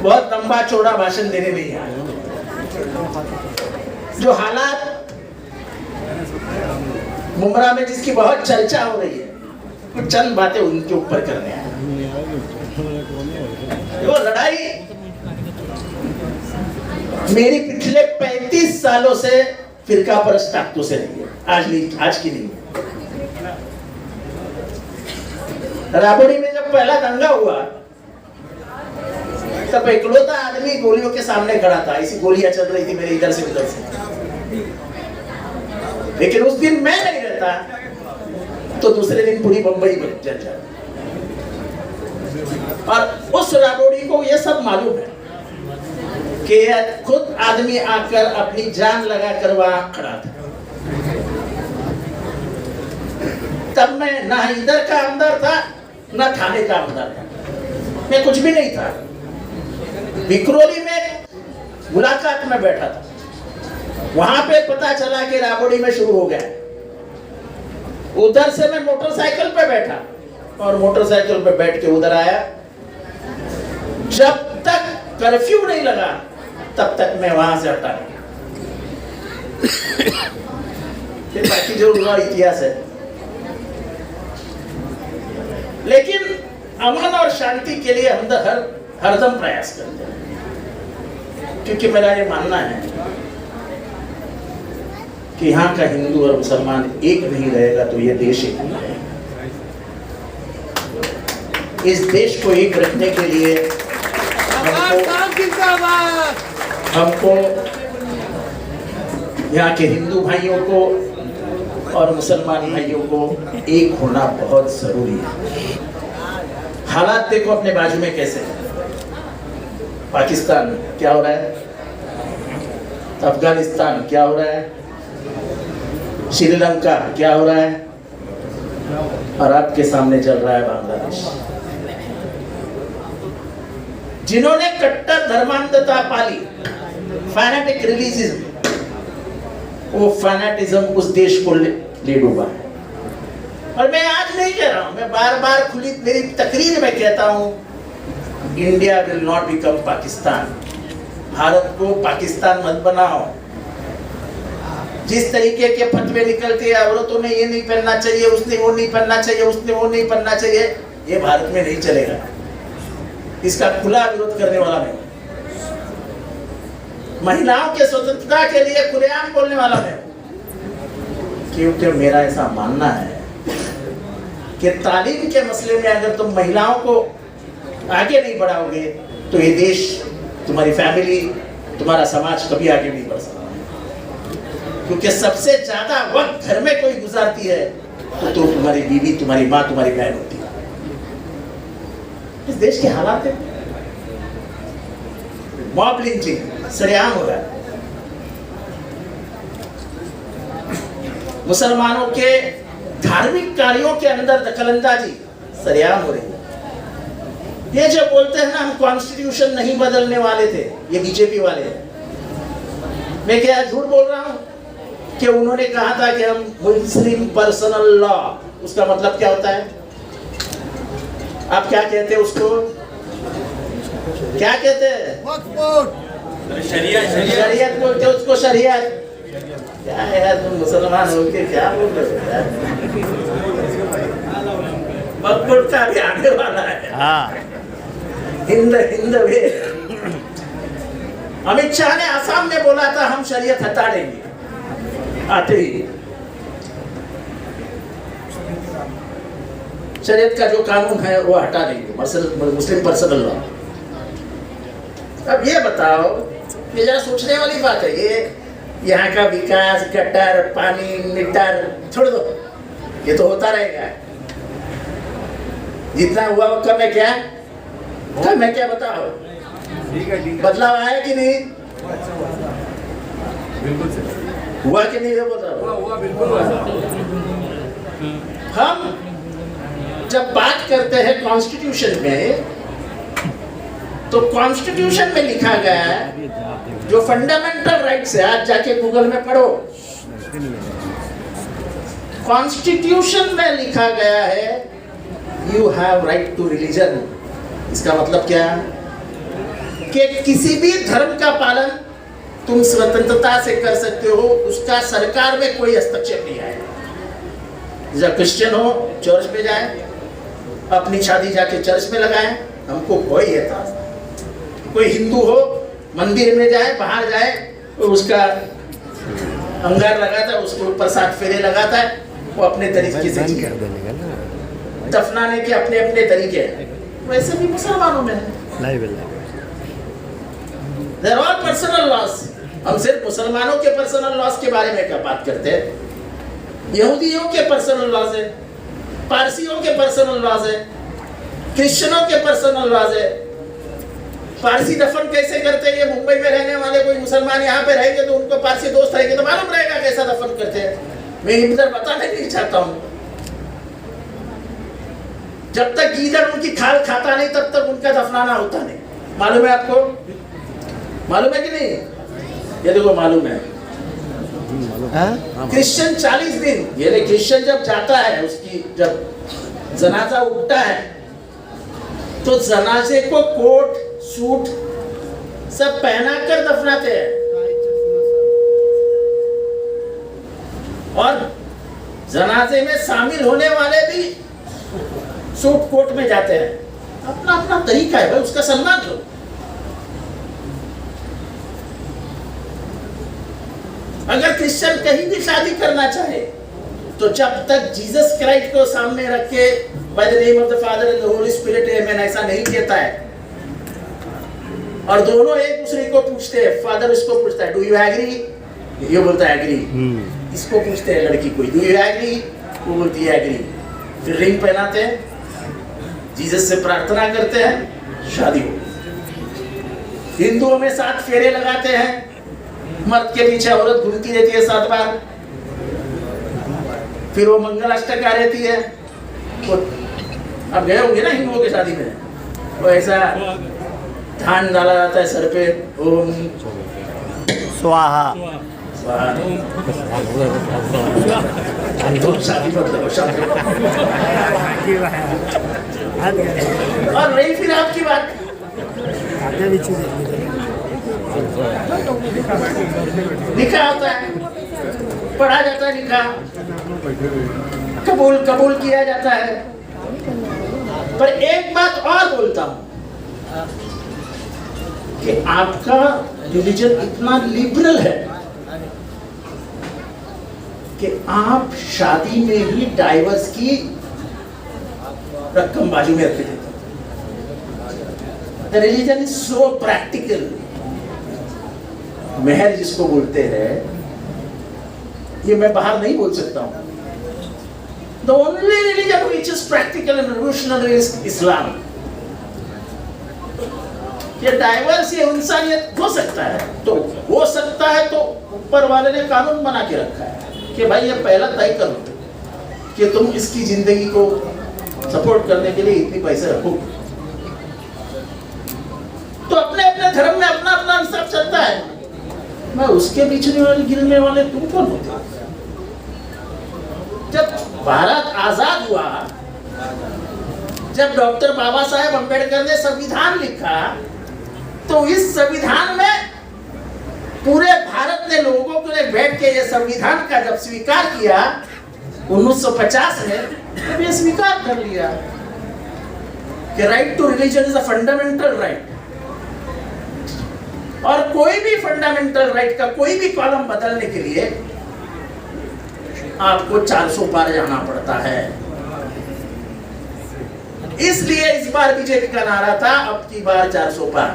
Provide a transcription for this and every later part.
बहुत लंबा चौड़ा भाषण देने नहीं आया। जो हालात मुमरा में जिसकी बहुत चर्चा हो रही है, कुछ चंद बातें उनके ऊपर करने आया। वो लड़ाई मेरी पिछले 35 सालों से फिरका परस्त ताकतों से नहीं है, आज की नहीं है। राबड़ी में जब पहला दंगा हुआ तब इकलौता आदमी गोलियों के सामने खड़ा था। ऐसी गोलियां चल रही थी मेरे इधर से उधर से, लेकिन उस दिन मैं नहीं रहता तो दूसरे दिन पूरी बंबई जल जाती। और उस राबड़ी को यह सब मालूम है कि खुद आदमी आकर अपनी जान लगाकर वहां खड़ा था। तब मैं ना इधर का अंदर था ना थाने का अंदर था, मैं कुछ भी नहीं था। विक्रोली में मुलाकात में बैठा था, वहां पे पता चला कि राबड़ी में शुरू हो गया। उधर से मैं मोटरसाइकिल पे बैठा और मोटरसाइकिल पे बैठ के उधर आया। जब तक कर्फ्यू नहीं लगा तब तक मैं वहां से हटा नहीं। फिर बाकी जो हुआ इतिहास है। लेकिन अमन और शांति के लिए हम हरदम प्रयास करते हैं, क्योंकि मेरा ये मानना है कि यहाँ का हिंदू और मुसलमान एक नहीं रहेगा तो ये देश एक नहीं रहेगा। इस देश को एक रखने के लिए हमको यहाँ के हिंदू भाइयों को और मुसलमान भाइयों को एक होना बहुत जरूरी है। हालात देखो अपने बाजू में कैसे है। पाकिस्तान क्या हो रहा है, अफगानिस्तान क्या हो रहा है, श्रीलंका क्या हो रहा है, और आपके सामने चल रहा है बांग्लादेश। जिन्होंने कट्टर धर्मांधता पाली, फैनेटिक रिलीजिज्म, वो फैनेटिज्म उस देश को ले डूबा है। और मैं आज नहीं कह रहा हूं, मैं बार बार खुली मेरी तकरीर में कहता हूं, India will not become Pakistan. Bharat को पाकिस्तान मत बनाओ। जिस तरीके के फतवे निकलते हैं, औरतों ने ये नहीं पहनना चाहिए, उसने वो नहीं पहनना चाहिए, उसने वो नहीं पहनना चाहिए, ये भारत में नहीं चलेगा। इसका खुला विरोध करने वाला नहीं। महिलाओं के स्वतंत्रता के लिए खुलेआम बोलने वाला है, क्योंकि मेरा ऐसा मानना है कि तालीम के मसले में अगर तुम महिलाओं को आगे नहीं बढ़ाओगे तो ये देश, तुम्हारी फैमिली, तुम्हारा समाज कभी आगे नहीं बढ़ सकता। क्योंकि सबसे ज्यादा वक्त घर में कोई गुजारती है तो तुम्हारी बीवी, तुम्हारी माँ, तुम्हारी बहन होती है। इस देश के हालात है, मॉब लिंचिंग सरेआम हो रहा है, मुसलमानों के धार्मिक कार्यों के अंदर दखलंदाजी सरेआम हो रही है। ये जो बोलते हैं ना हम कॉन्स्टिट्यूशन नहीं बदलने वाले थे, ये बीजेपी वाले हैं। मैं क्या झूठ बोल रहा हूं कि उन्होंने कहा था कि हम मुस्लिम पर्सनल लॉ, उसका मतलब क्या होता है? आप क्या कहते हैं उसको? क्या कहते हैं? शरीयत बोलते हैं उसको, शरीयत। क्या है यार, तुम मुसलमान हो के क्या बोल रहे हो यार? बकपुर का भी आने वाला है। हाँ। हिंद वे। अमित शाह ने आसाम में बोला था हम शरीयत हटा देंगे, आते ही शरीयत का जो कानून है वो हटा देंगे, मुस्लिम पर्सनल लॉ। अब ये बताओ, ये जरा सोचने वाली बात है। ये यहाँ का विकास, गटर, पानी, मीटर छोड़ दो, ये तो होता रहेगा। जितना हुआ वो कम है क्या? कम है क्या बताओ? बदलाव आया कि नहीं? हुआ कि नहीं? बताओ। हम जब बात करते हैं कॉन्स्टिट्यूशन में, तो कॉन्स्टिट्यूशन में लिखा गया है जो फंडामेंटल राइट्स है, आज जाके गूगल में पढ़ो, कॉन्स्टिट्यूशन में लिखा गया है you have right to religion. इसका मतलब क्या है? कि किसी भी धर्म का पालन तुम स्वतंत्रता से कर सकते हो, उसका सरकार में कोई हस्तक्षेप नहीं आएगा। जब क्रिश्चियन हो चर्च में जाए, अपनी शादी जाके चर्च में लगाएं, हमको कोई एतराज नहीं। कोई हिंदू हो मंदिर में जाए, बाहर जाए, तो उसका अंगार लगाता है, उसके ऊपर 7 फेरे लगाता है, वो अपने तरीके से दफनाने के अपने अपने तरीके हैं। वैसे भी मुसलमानों में है। They are all personal laws। हम सिर्फ मुसलमानों के पर्सनल लॉस के बारे में क्या बात करते हैं? यहूदियों के पर्सनल लॉस है, पारसियों के पर्सनल लॉस है, क्रिश्चियनों के पर्सनल लॉस है। पारसी दफन कैसे करते हैं? ये मुंबई में रहने वाले कोई मुसलमान यहाँ पे रहेंगे तो उनको पारसी दोस्त रहेंगे तो मालूम रहेगा कैसा दफन करते हैं। मैं इधर बताना नहीं चाहता हूँ। जब तक गीदड़ उनकी खाल खाता नहीं तब तक उनका दफनाना होता नहीं। मालूम है आपको? मालूम है कि नहीं? ये देखो मालूम है। क्रिश्चियन 40 दिन, ये क्रिश्चियन जब जाता है, उसकी जब जनाजा उठता है तो जनाजे को कोट सूट सब पहना कर दफनाते हैं और जनाजे में शामिल होने वाले भी सूट कोट में जाते हैं। अपना अपना तरीका है भाई, उसका सम्मान करो। अगर क्रिश्चियन कहीं भी शादी करना चाहे तो जब तक जीसस क्राइस्ट को सामने रख के by the name of the father and the holy spirit amen ऐसा नहीं कहता है, और दोनों एक दूसरे को पूछते हैं। फादर इसको पूछता है डू यू एग्री, ये बोलता है एग्री। इसको पूछते हैं लड़की को डू यू एग्री, वो बोलती है एग्री। फिर रिंग पहनाते हैं, जीसस से प्रार्थना करते हैं, शादी हो। हिंदुओं में 7 फेरे लगाते हैं, मर्द के पीछे औरत घूमती रहती है 7 बार, फिर वो मंगलाष्टका रहती है। वो अब गए होंगे ना हिंदुओं की शादी में, वो ऐसा धान डाला जाता है सर पे, ओम स्वाहा स्वाहा। शादी और रही फिर आपकी बात, लिखा होता है, पढ़ा जाता है, लिखा कबूल किया जाता है। पर एक बात और बोलता हूं कि आपका रिलीजन इतना लिबरल है कि आप शादी में ही डाइवर्स की रकम बाजू में रख देते। The religion is so practical. महर जिसको बोलते हैं, ये मैं बाहर नहीं बोल सकता हूं। The only religion which is practical and revolutionary is Islam। ये डाइवर्स, ये इंसानियत हो सकता है तो हो सकता है, तो ऊपर वाले ने कानून बना के रखा है कि भाई ये पहला तय कर लो कि तुम इसकी जिंदगी को सपोर्ट करने के लिए इतनी पैसे रखो। तो अपने अपने धर्म में अपना अपना हिसाब चलता है। मैं उसके बिछड़े वाले गिरने वाले तुम कौन होते? जब भारत आजाद हुआ, जब डॉक्टर बाबा साहेब अंबेडकर ने संविधान लिखा, तो इस संविधान में पूरे भारत ने लोगों को बैठ के ये संविधान का जब स्वीकार किया 1950 में, तब ये स्वीकार कर लिया कि right to religion is a fundamental right. और कोई भी फंडामेंटल राइट का कोई भी कॉलम बदलने के लिए आपको 400 पार जाना पड़ता है। इसलिए इस बार बीजेपी का नारा था अब की बार 400 पार।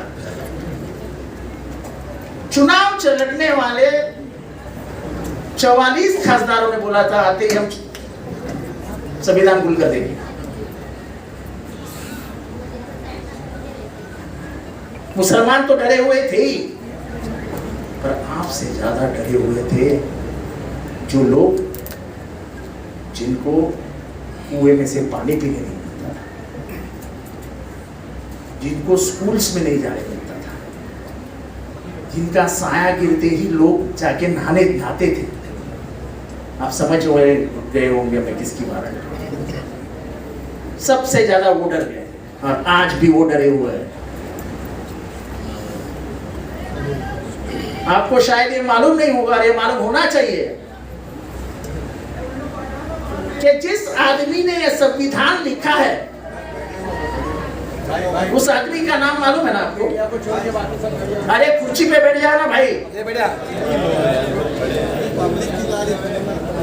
चुनाव लड़ने वाले 44 खासदारों ने बोला था आते ही हम संविधान भूल कर देंगे। मुसलमान तो डरे हुए थे ही, पर आपसे ज्यादा डरे हुए थे जो लोग जिनको कुएं में से पानी पीने नहीं मिलता था, जिनको स्कूल्स में नहीं जाने मिलता था, जिनका साया गिरते ही लोग जाके नहाते थे। आप समझ गए होंगे मैं किसकी बात कर रहा हूं। सबसे ज्यादा वो डर गए और आज भी वो डरे हुए हैं। आपको शायद ये मालूम नहीं होगा, ये मालूम होना चाहिए कि जिस आदमी ने यह संविधान लिखा है उस आदमी का नाम मालूम है ना आपको? अरे कुर्सी पे बैठ जाओ ना भाई,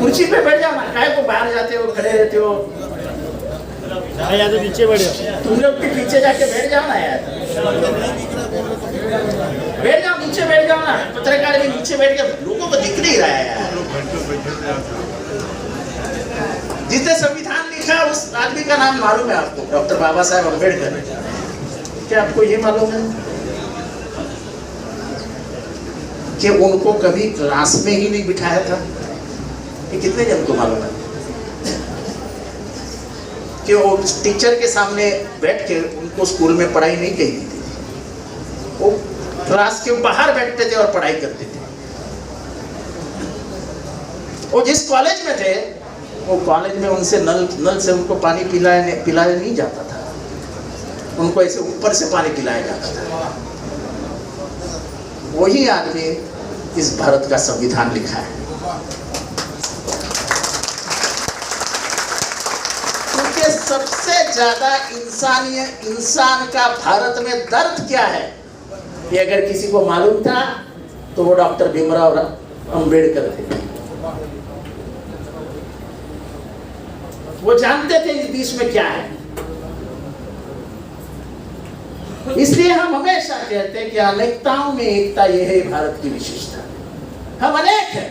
कुर्सी पे बैठ जाओ ना, काहे को बाहर जाते हो, खड़े रहते हो? या तो नीचे बैठ जाओ, तुम लोग के पीछे जाके बैठ जाओ ना यार, बैठ जाओ, नीचे बैठ जाओ ना। पत्रकार भी नीचे बैठ के, लोगों को दिख नहीं रहा है यार। जिसने संविधान लिखा उस आदमी का नाम मालूम है आपको? डॉक्टर बाबा साहेब अम्बेडकर। क्या आपको ये मालूम है कि उनको कभी क्लास में ही नहीं बिठाया था? ये कितने जन को मालूम है कि वो टीचर के सामने बैठ के उनको स्कूल में पढ़ाई नहीं की थी, वो क्लास के बाहर बैठते थे और पढ़ाई करते थे। वो जिस कॉलेज में थे, वो कॉलेज में उनसे नल से उनको पानी पिलाया नहीं जाता था, उनको ऐसे ऊपर से पानी पिलाया जाता था। वही आदमी इस भारत का संविधान लिखा है। क्योंकि सबसे ज्यादा इंसान का भारत में दर्द क्या है, ये अगर किसी को मालूम था तो वो डॉक्टर भीमराव अंबेडकर थे। वो जानते थे इस देश में क्या है। इसलिए हम हमेशा कहते हैं कि अनेकताओं में एकता, ये है भारत की विशेषता। हम अनेक हैं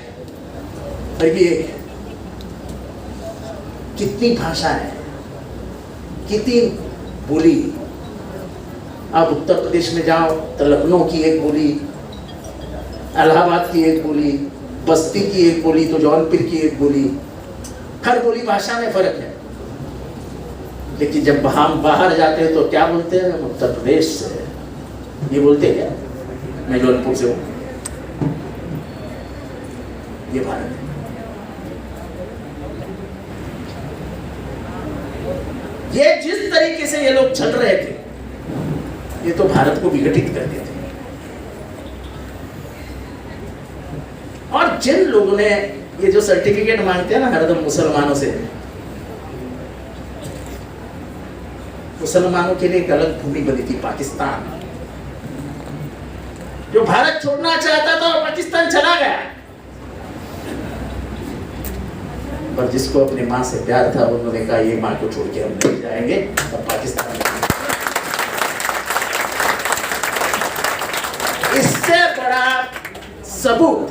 पर भी एक है। कितनी भाषा है, कितनी बोली। आप उत्तर प्रदेश में जाओ तो लखनऊ की एक बोली, इलाहाबाद की एक बोली, बस्ती की एक बोली, तो जौनपुर की एक बोली। हर बोली भाषा में फर्क है। लेकिन जब हम बाहर जाते हैं तो क्या बोलते हैं? हम उत्तर प्रदेश से। ये बोलते क्या? मैं जौनपुर से हूं। ये भारत है। ये जिस तरीके से ये लोग चल रहे थे, ये तो भारत को विघटित कर देते। और जिन लोगों ने ये जो सर्टिफिकेट मांगते हैं ना हरदम मुसलमानों से, मुसलमानों के लिए एक अलग भूमि बनी थी, पाकिस्तान। जो भारत छोड़ना चाहता था और पाकिस्तान चला गया, पर जिसको अपनी मां से प्यार था उन्होंने कहा ये मां को छोड़ के हम नहीं जाएंगे, और पाकिस्तान में। इससे बड़ा सबूत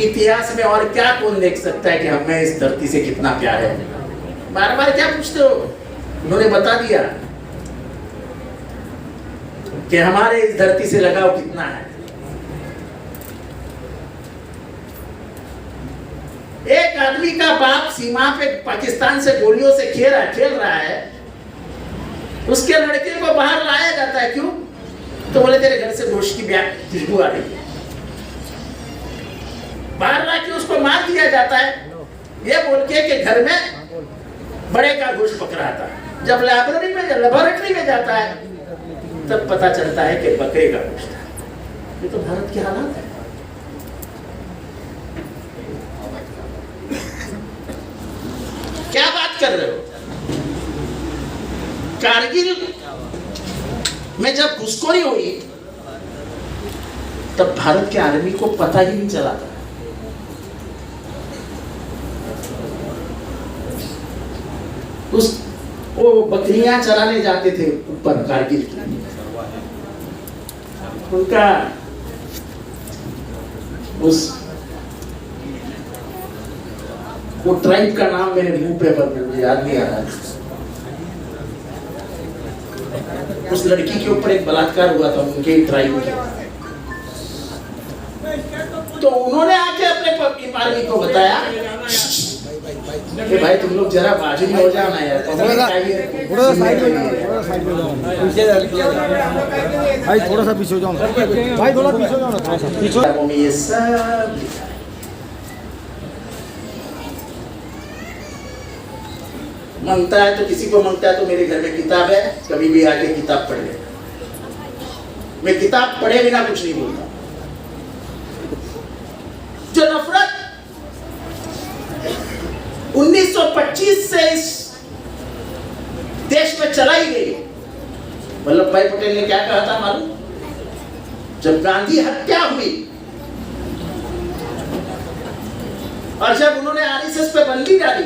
इतिहास में और क्या कौन देख सकता है कि हमें इस धरती से कितना प्यार है? बार बार क्या पूछते हो? उन्होंने बता दिया कि हमारे इस धरती से लगाव कितना है। एक आदमी का बाप सीमा पे पाकिस्तान से गोलियों से खेल रहा है, उसके लड़के को बाहर लाया जाता है। क्यों? तो बोले तेरे घर से गोश्त की खुशबू आ रही है। बाहर लाके उसको मार दिया जाता है, ये बोल के कि घर में बड़े का गोश्त पक रहा था। जब लेबोरेटरी में जाता है तब पता चलता है कि बकरे का गोश्त है। ये तो भारत के हालात है। क्या बात कर रहे हो? कारगिल में जब घुसखोरी हुई तब भारत के आर्मी को पता ही नहीं चला था। वो बकरियां चराने जाते थे ऊपर कारगिल की, उनका वो ट्राइब का नाम मेरे मुंह पे पर याद नहीं आ रहा। उस लड़की के ऊपर एक बलात्कार हुआ था उनके ट्राइब के, तो उन्होंने आके अपने आर्मी को बताया कि भाई तुम लोग जरा बाजू में हो जाओ ना यार, भाई थोड़ा सा पीछे हो जाओ, भाई थोड़ा पीछे हो जाओ ना, थोड़ा सा पीछे। ये सब मांगता है तो किसी को मांगता है तो मेरे घर में किताब है, कभी भी आके किताब पढ़ ले। मैं किताब पढ़े बिना कुछ नहीं बोलता। जो नफरत 1925 से इस देश में चलाई गई। वल्लभ भाई पटेल ने क्या कहा था मालूम? जब गांधी हत्या हुई और जब उन्होंने आरएसएस पे बंदी डाली,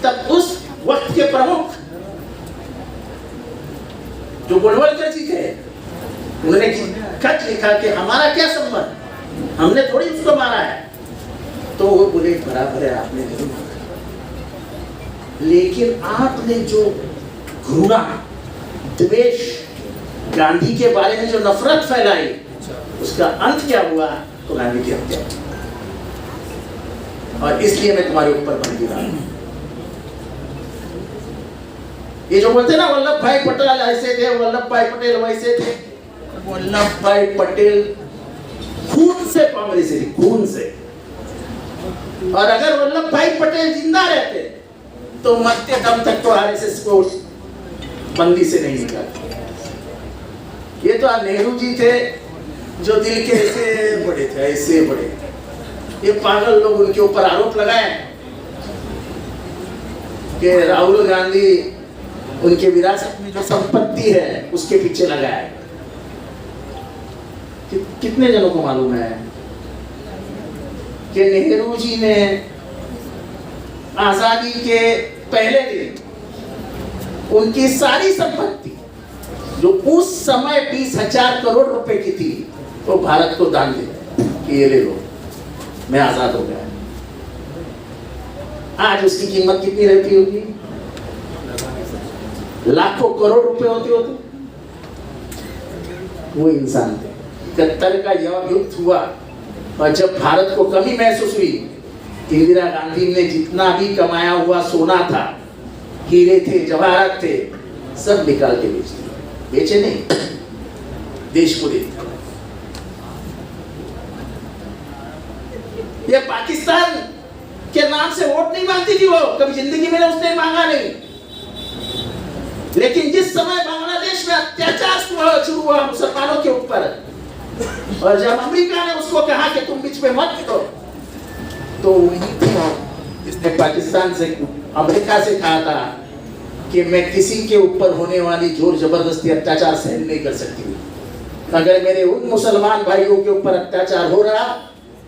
तब उस वक्त के प्रमुख जो गोलवलकर जी थे, उन्होंने खत लिखा कि हमारा क्या संबंध, हमने थोड़ी उसको मारा है। तो वो बोले बराबर है, आपने नहीं मारा, लेकिन आपने जो घृणा, द्वेष, गांधी के बारे में जो नफरत फैलाई, उसका अंत क्या हुआ? तो गांधी की हत्या, और इसलिए मैं तुम्हारे ऊपर बंदी डाला। ये जो बोलते ना वल्लभ भाई पटेल ऐसे थे, वल्लभ भाई पटेल वैसे थे, वल्लभ भाई पटेल खून से कांग्रेसी थी, खून से। और अगर वल्लभ भाई पटेल जिंदा रहते तो मरते दम तक तो आरएसएस को बंदी से नहीं निकालते। ये तो नेहरू जी थे जो दिल के ऐसे बड़े थे, ऐसे बड़े। ये पागल लोग उनके ऊपर आरोप लगाए कि राहुल गांधी उनके विरासत में जो संपत्ति है उसके पीछे लगाया है। कितने जनों को मालूम है कि नेहरू जी ने आजादी के पहले दिन उनकी सारी संपत्ति जो उस समय 20,000 करोड़ रुपए की थी, तो भारत को दान दे कि ये ले लो, मैं आजाद हो गया। आज उसकी कीमत कितनी रहती होगी? लाखों करोड़ रुपए होते। वो इंसान थे। 71 का युद्ध हुआ और जब भारत को कमी महसूस हुई, इंदिरा गांधी ने जितना भी कमाया हुआ सोना था, हीरे थे, जवाहरात थे, सब निकाल के बेच दिए। बेचे नहीं, देश को दे दिया। ये पाकिस्तान के नाम से वोट नहीं मांगती थी वो, कभी जिंदगी में उसने मांगा नहीं। लेकिन जिस समय बांग्लादेश में अत्याचार शुरू हुआ मुसलमानों के ऊपर, और जब अमेरिका ने उसको कहा कि तुम बीच में मत करो, तो इसने पाकिस्तान से, अमेरिका से कहा था कि मैं किसी के ऊपर होने वाली जोर जबरदस्ती अत्याचार सहन नहीं कर सकती हूँ। अगर मेरे उन मुसलमान भाइयों के ऊपर अत्याचार हो रहा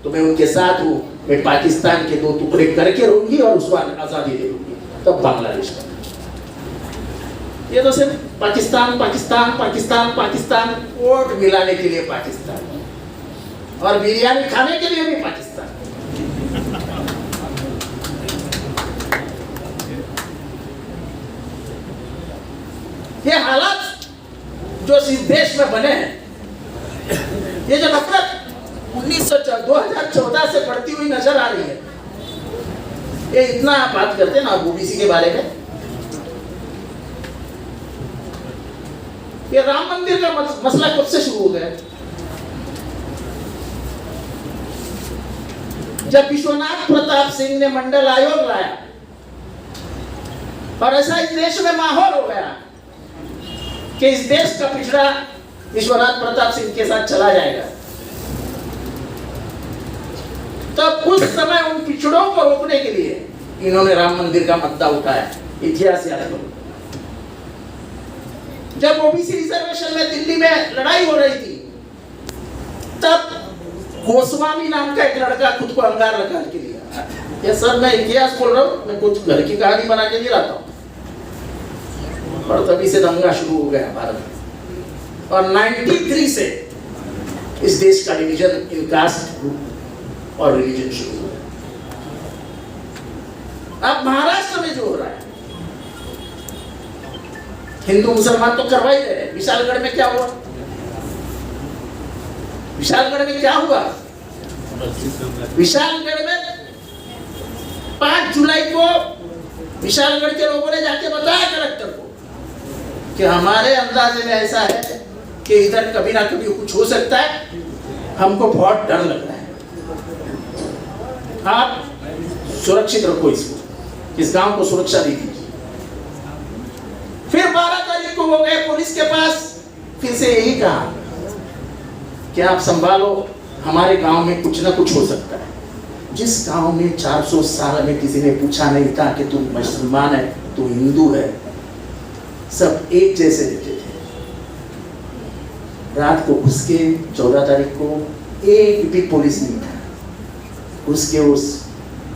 तो मैं उनके साथ हूँ। मैं पाकिस्तान के 2 टुकड़े करके रहूंगी और उसको आजादी दे दूंगी, तब बांग्लादेश का। ये तो सिर्फ पाकिस्तान पाकिस्तान पाकिस्तान पाकिस्तान, वोट मिलाने के लिए पाकिस्तान, और बिरयानी खाने के लिए भी पाकिस्तान। ये हालात जो इस देश में बने हैं, ये जो नफरत 2014 से बढ़ती हुई नजर आ रही है, ये इतना आप बात करते हैं ना ओबीसी के बारे में। ये राम मंदिर का मसला कब से शुरू हो गया? जब विश्वनाथ प्रताप सिंह ने मंडल आयोग लाया, और ऐसा इस देश में माहौल हो गया कि इस देश का पिछड़ा विश्वनाथ प्रताप सिंह के साथ चला जाएगा, तब उस समय उन पिछड़ों को रोकने के लिए इन्होंने राम मंदिर का मुद्दा उठाया। इतिहास याद करो, जब ओबीसी रिजर्वेशन में दिल्ली में लड़ाई हो रही थी, तब गोस्वामी नाम का एक लड़का खुद को अंगार लगा के लिया। ये सर मैं इतिहास बोल रहा हूँ, मैं कुछ घर की कहानी बना के नहीं रहा हूँ। और तभी से दंगा शुरू हो गया भारत में, और 93 से इस देश का डिवीजन इन कास्ट ग्रुप और रिलीजन शुरू हुआ। अब महाराष्ट्र में जो हो रहा है, हिंदू मुसलमान तो करवा ही रहे। विशालगढ़ में क्या हुआ? विशालगढ़ में क्या हुआ? विशालगढ़ में 5 जुलाई को विशालगढ़ के लोगों ने जाके बताया कलेक्टर को कि हमारे अंदाजे में ऐसा है कि इधर कभी ना कभी कुछ हो सकता है, हमको बहुत डर लग रहा है, आप सुरक्षित रखो इसको, इस गांव को सुरक्षा दीजिए। फिर 12 तारीख को वो गए पुलिस के पास, फिर से यही कहा कि आप संभालो, हमारे गांव में कुछ ना कुछ हो सकता है। जिस गांव में 400 साल में किसी ने पूछा नहीं था कि तू मुसलमान है, तू हिंदू है, सब एक जैसे रहते थे। रात को घुस के 14 तारीख को एक भी पुलिस नहीं था, घुस के उस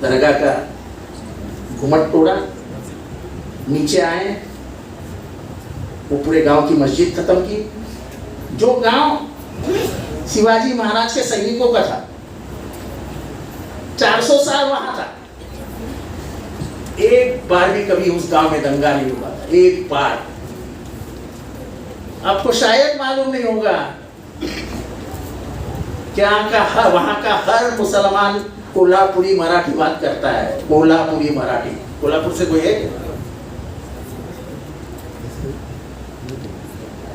दरगाह का घुमट तोड़ा, नीचे आए, वो पूरे गांव की मस्जिद खत्म की। जो गांव शिवाजी महाराज के सैनिकों का था, 400 साल वहां था, एक बार भी कभी उस गांव में दंगा नहीं हुआ था, एक बार। आपको शायद मालूम नहीं होगा क्या वहां का हर मुसलमान कोल्हापुरी मराठी बात करता है। कोल्हापुरी मराठी, कोल्हापुर से कोई है?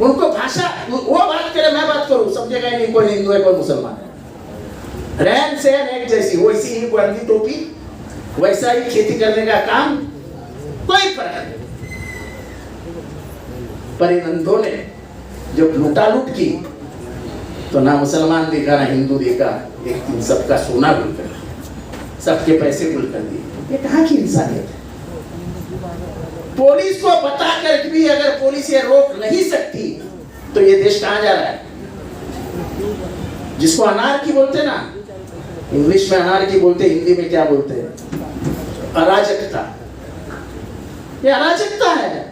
उनको भाषा, वो बात करे मैं बात करूं, समझेगा नहीं कोई हिंदू है कोई मुसलमान है। रहन सहन एक जैसी, वैसी ही वर्दी टोपी, वैसा ही खेती करने का काम, कोई फर्क नहीं। पर इन अंधों ने जब लूटा लूट की तो ना मुसलमान देखा ना हिंदू देखा, एक दिन सबका सोना गुल कर दिया, सबके पैसे गुल कर दिए। ये कहाँ की इंसानियत है? पुलिस को बता कर भी अगर पुलिस ये रोक नहीं सकती तो ये देश कहाँ जा रहा है? जिसको अनार्की बोलते ना, इंग्लिश में अनार्की बोलते, हिंदी में क्या बोलते हैं? अराजकता। ये अराजकता है।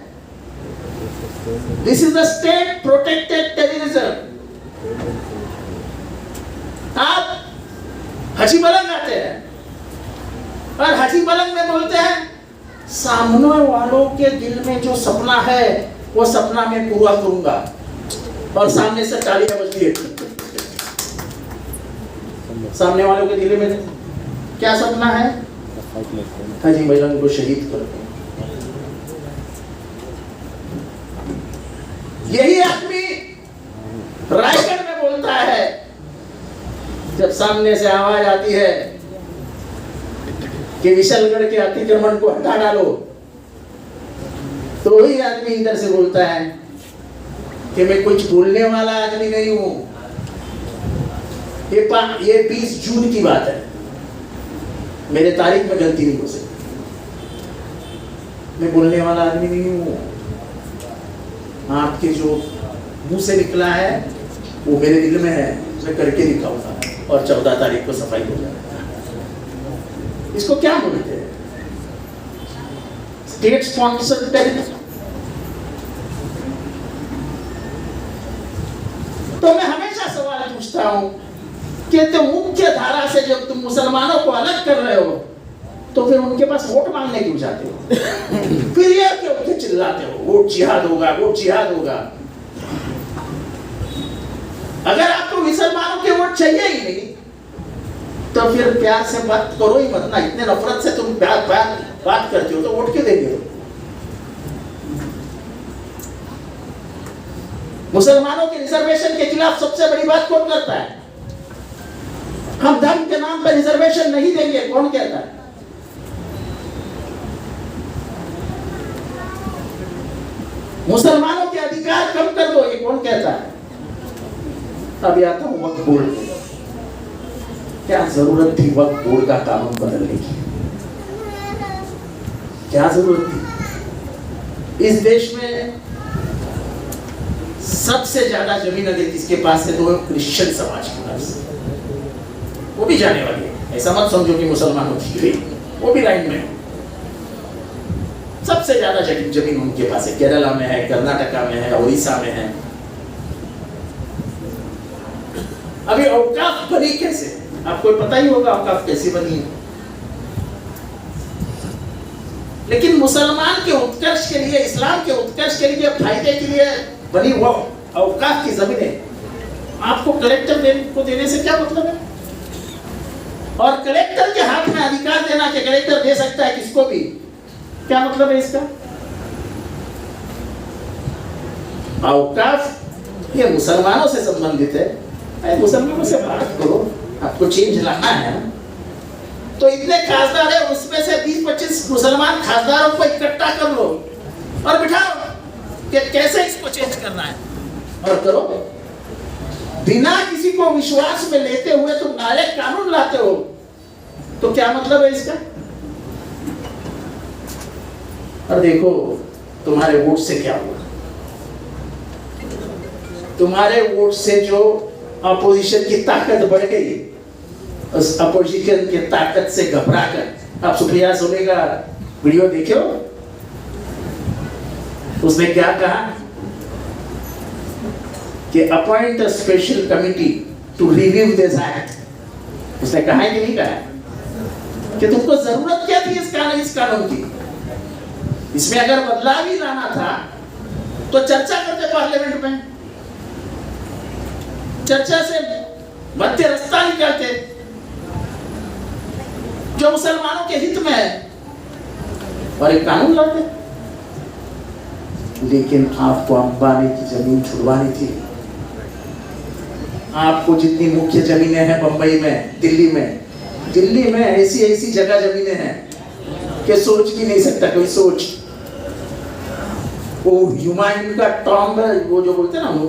This is the state protected terrorism. आप हजी बलंग आते हैं और हजी बलंग में बोलते हैं सामने वालों के दिल में जो सपना है वो सपना मैं पूरा करूंगा, और सामने से तालियां बजती है। सामने वालों के दिल में क्या सपना है? हजी बलंग को शहीद कर दो। यही आदमी रायगढ़ में बोलता है जब सामने से आवाज आती है कि विशालगढ़ के अतिक्रमण को हटा डालो, तो वही आदमी इधर से बोलता है कि मैं कुछ बोलने वाला आदमी नहीं हूं। ये 20 जून की बात है, मेरे तारीख में गलती नहीं हो सकती। मैं बोलने वाला आदमी नहीं हूं। आपके जो मुंह से निकला है वो मेरे दिल में है, मैं करके दिखाऊंगा, और 14 तारीख को सफाई हो जाएगी। इसको क्या बोलते हैं? State sponsored terrorism. तो मैं हमेशा सवाल पूछता हूं कि तुम मुख्य धारा से जब तुम मुसलमानों को अलग कर रहे हो तो फिर उनके पास वोट मांगने क्यों जाते हो? फिर ये क्यों चिल्लाते हो वोट जिहाद होगा, वोट जिहाद होगा? अगर आपको मुसलमानों के वोट चाहिए ही नहीं तो फिर प्यार से बात करो ही मत ना। इतने नफरत से तुम बात करते हो तो वोट क्यों देंगे? मुसलमानों के रिजर्वेशन के खिलाफ सबसे बड़ी बात कौन करता है? हम धर्म के नाम पर रिजर्वेशन नहीं देंगे, कौन कहता है? मुसलमानों के अधिकार कम कर दो, ये कौन कहता है? अभी आता हूं वक्फ बोर्ड। क्या जरूरत थी वक्फ बोर्ड का कानून बदलने की? क्या जरूरत थी? इस देश में सबसे ज्यादा जमीन अगर किसके पास है तो वो क्रिश्चियन समाज के पास, वो भी जाने वाली है। ऐसा मत समझो कि मुसलमानों की, वो भी लाइन में है। सबसे ज्यादा जमीन उनके पास है। केरला में है, कर्नाटका में है, उड़ीसा में है। अभी औकाफ बनी कैसे? आपको पता ही होगा औकाफ कैसे बनी है। लेकिन मुसलमान के उत्कर्ष के लिए, इस्लाम के उत्कर्ष के लिए, फायदे के लिए बनी वो औकाफ की जमीनें आपको कलेक्टर को देने से क्या मतलब है? और कलेक्टर के हाथ में अधिकार देना कि कलेक्टर दे सकता है किसको भी, क्या मतलब है इसका? औकाफ ये मुसलमानों से संबंधित है। मुसलमानों से बात करो, आपको चेंज लाना है तो इतने खासदार है, उसमें से 20-25 मुसलमान खासदारों को इकट्ठा कर लो और बिठाओ कि कैसे इसको चेंज करना है, और करो। बिना किसी को विश्वास में लेते हुए तुम डायरेक्ट कानून लाते हो, तो क्या मतलब है इसका? और देखो तुम्हारे वोट से क्या हुआ। तुम्हारे वोट से जो अपोजिशन की ताकत बढ़ गई, उस अपोजिशन की ताकत से घबराकर, आप सुप्रिया सोले का वीडियो देखे हो? उसने क्या कहा कि appoint a special committee to review this act. उसने कहा है कि नहीं कहा कि तुमको जरूरत क्या थी इस कानून की? इसमें अगर बदलाव ही लाना था तो चर्चा करते पार्लियामेंट में, चर्चा से मध्य रास्ता निकालते जो मुसलमानों के हित में है और एक कानून लाते। लेकिन आपको अंबानी की जमीन छुड़वानी थी। आपको जितनी मुख्य जमीनें हैं बंबई में, दिल्ली में ऐसी जगह जमीनें हैं कि सोच भी नहीं सकता कोई सोच। वो हुमायूं का टॉम्ब है, वो जो बोलते हैं ना, वो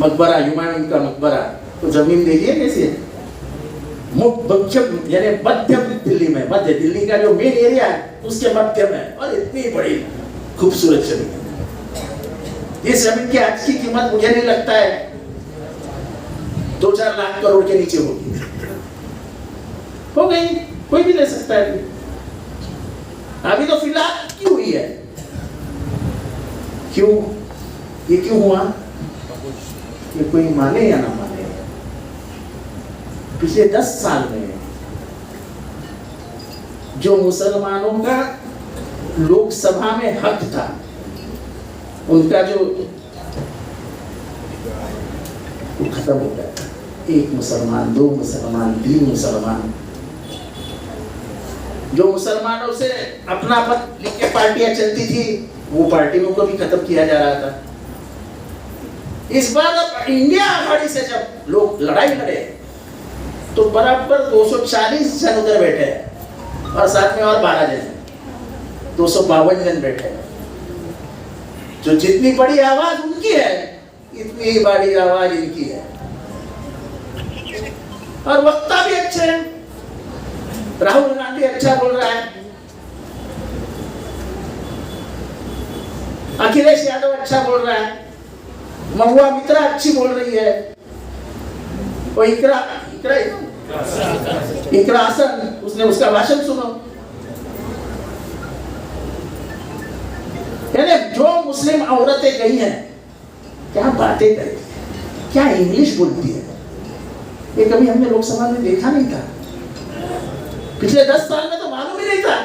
मकबरा, हुमायूं का मकबरा, तो जमीन देखिए कैसी है। यानी मध्य दिल्ली में, मध्य दिल्ली का जो मेन एरिया है उसके मध्य में, और इतनी बड़ी खूबसूरत जमीन। इस जमीन की आज की कीमत मुझे नहीं लगता है 2-4 लाख करोड़ के नीचे होगी, हो गई, कोई भी ले सकता है। अभी तो फिलहाल क्यों हुई है? क्यों ये क्यों हुआ? ये कोई माने या ना माने, पिछले 10 साल में जो मुसलमानों का लोकसभा में हक था, उनका जो खत्म हो गया। 1 मुसलमान, 2 मुसलमान, 3 मुसलमान, जो मुसलमानों से अपना पद लिख के पार्टियां चलती थी, वो पार्टियों को भी खत्म किया जा रहा था। इस बार अब इंडिया आघाड़ी से जब लोग लड़ाई लड़े तो बराबर 240 जन उधर बैठे हैं और साथ में और 12 जन, 252 जन बैठे हैं। जो जितनी बड़ी आवाज उनकी है, इतनी ही बड़ी आवाज इनकी है। और वक्ता भी अच्छे हैं। राहुल गांधी अच्छा बोल रहा है, अखिलेश यादव अच्छा बोल रहा है, महुआ मित्रा अच्छी बोल रही है, और इकरा हसन, उसने उसका भाषण सुनो। यानी जो मुस्लिम औरतें गई हैं, क्या बातें करी, क्या इंग्लिश बोलती है, ये कभी हमने लोकसभा में देखा नहीं था। पिछले 10 साल में तो मालूम ही नहीं था।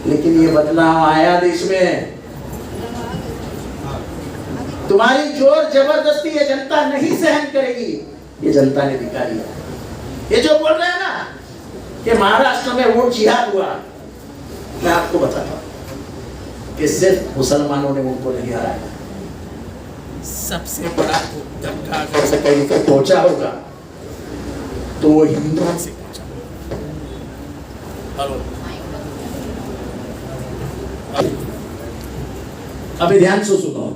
लेकिन ये बदलाव आया देश में। तुम्हारी जोर जबरदस्ती ये जनता नहीं सहन करेगी, ये जनता ने दिखा दिया। ये जो बोल रहे हैं ना कि महाराष्ट्र में वोट जिहाद हुआ, मैं आपको बताता हूं कि सिर्फ मुसलमानों ने उनको नहीं हराया। सबसे बड़ा धक्का अगर से कहीं तक पहुंचा होगा तो वो हिंदुओं से पहुंचा। अभी ध्यान से सुनो।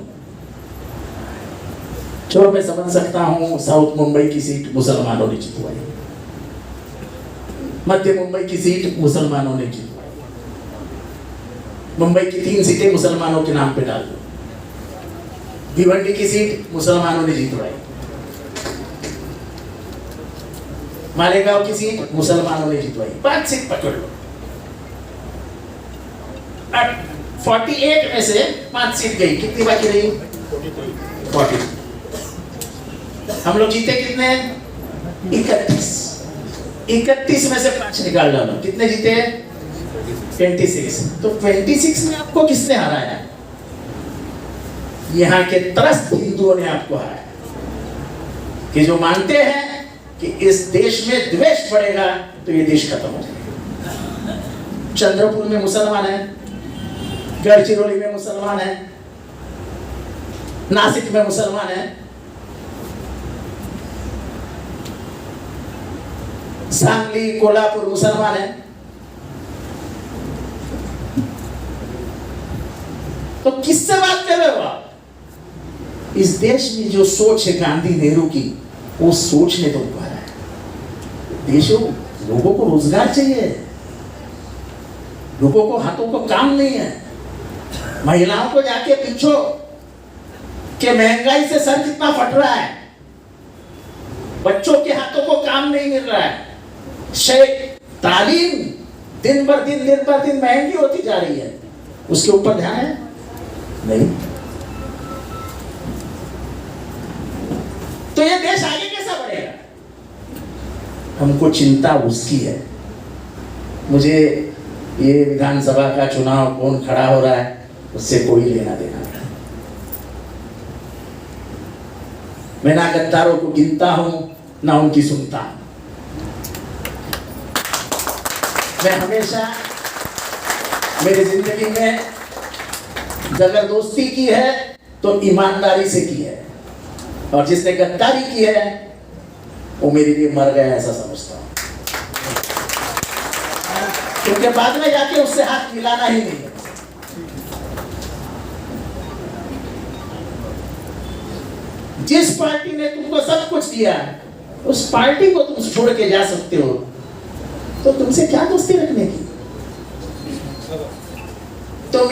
चलो, मैं समझ सकता हूं साउथ मुंबई की सीट मुसलमानों ने जितवाई, मध्य मुंबई की सीट मुसलमानों ने जितवाई, मुंबई की 3 सीटें मुसलमानों के नाम पे डाल दो, भिवंडी की सीट मुसलमानों ने जितवाई, मालेगांव की सीट मुसलमानों ने जितवाई। 5 सीट पकड़ लो। 48 में से 5 सीट गई, कितनी बाकी रही? 40। हम लोग जीते कितने? 31 में से 5 निकाल डालो, कितने जीते? 26। तो 26 में आपको किसने हराया? यहाँ के त्रस्त हिंदुओं ने आपको हराया, कि जो मानते हैं कि इस देश में द्वेष बढ़ेगा तो ये देश खत्म हो जाएगा। चंद्रपुर में मुसलमान है, गढ़चिरौली में मुसलमान है, नासिक में मुसलमान है, सांगली कोल्हापुर मुसलमान है। तो किससे बात कर रहे हो आप? इस देश में जो सोच है गांधी नेहरू की, वो सोच ने तो उभारा है। देशों लोगों को रोजगार चाहिए, लोगों को हाथों को काम नहीं है। महिलाओं को जाके पूछो कि महंगाई से सर कितना फट रहा है, बच्चों के हाथों को काम नहीं मिल रहा है, तालीम दिन पर दिन महंगी होती जा रही है, उसके ऊपर ध्यान है नहीं। तो ये देश आगे कैसा बढ़ेगा? हमको चिंता उसकी है। मुझे ये विधानसभा का चुनाव कौन खड़ा हो रहा है उससे कोई लेना देना नहीं। मैं ना गद्दारों को गिनता हूं ना उनकी सुनता हूं। मैं हमेशा मेरी जिंदगी में अगर दोस्ती की है तो ईमानदारी से की है, और जिसने गद्दारी की है वो मेरे लिए मर गया ऐसा समझता हूं, क्योंकि बाद में जाके उससे हाथ मिलाना ही नहीं है। जिस पार्टी ने तुमको सब कुछ दिया उस पार्टी को तुम छोड़ के जा सकते हो, तो तुमसे क्या दोस्ती रखने की? तो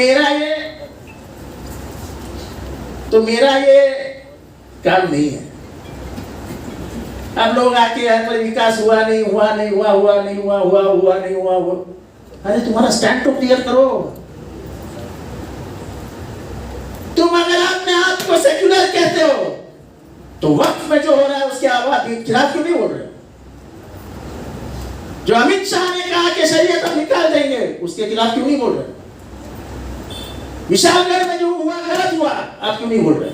मेरा ये काम नहीं है। अब लोग आके पर विकास हुआ नहीं हुआ। अरे तुम्हारा स्टैंड तो क्लियर करो। तुम अगर अपने आप को सेक्युलर कहते हो तो वक्त में जो हो रहा है उसके आवाज के खिलाफ क्यों नहीं बोल रहे? जो अमित शाह ने कहा कि शरीयत हम निकाल देंगे, उसके खिलाफ क्यों नहीं बोल रहे? विशालगढ़ में जो हुआ गलत हुआ, आप क्यों नहीं बोल रहे?